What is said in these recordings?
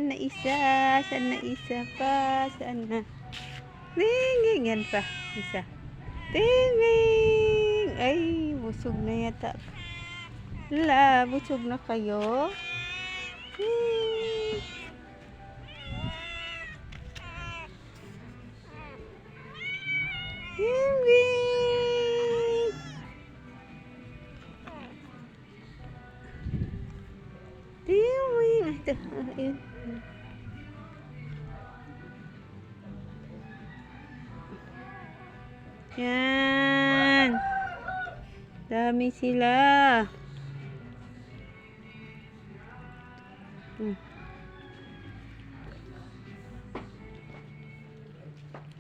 Saan na isa? Saan na isa pa? Saan na? Ding, yan pa. Isa. Ding! Ay, busog na yata. La, busog na kayo? Ding! Ding! Ding! Ito, ayun. Yan. Dami sila.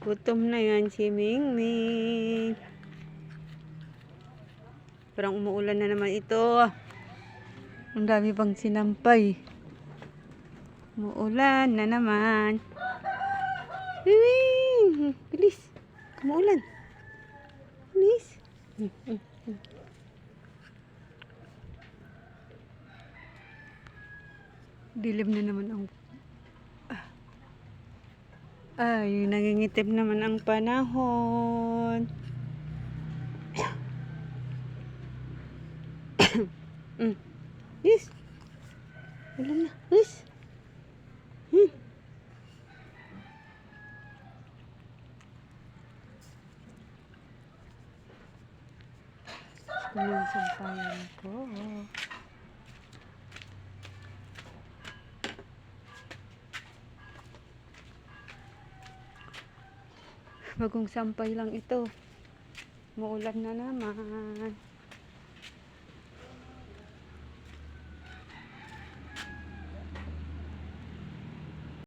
Gutom na yan si Mingming. Parang umuulan na naman ito. Ang dami pang sinampay. Umuulan na naman. Mingming! Bilis. Umuulan. Bilis. Dilim na naman ang ay, nangingitim naman ang panahon. Yes. Alam na. Yes. Ito na yung sampayan ko. Bagong sampay lang ito. Muulan na naman.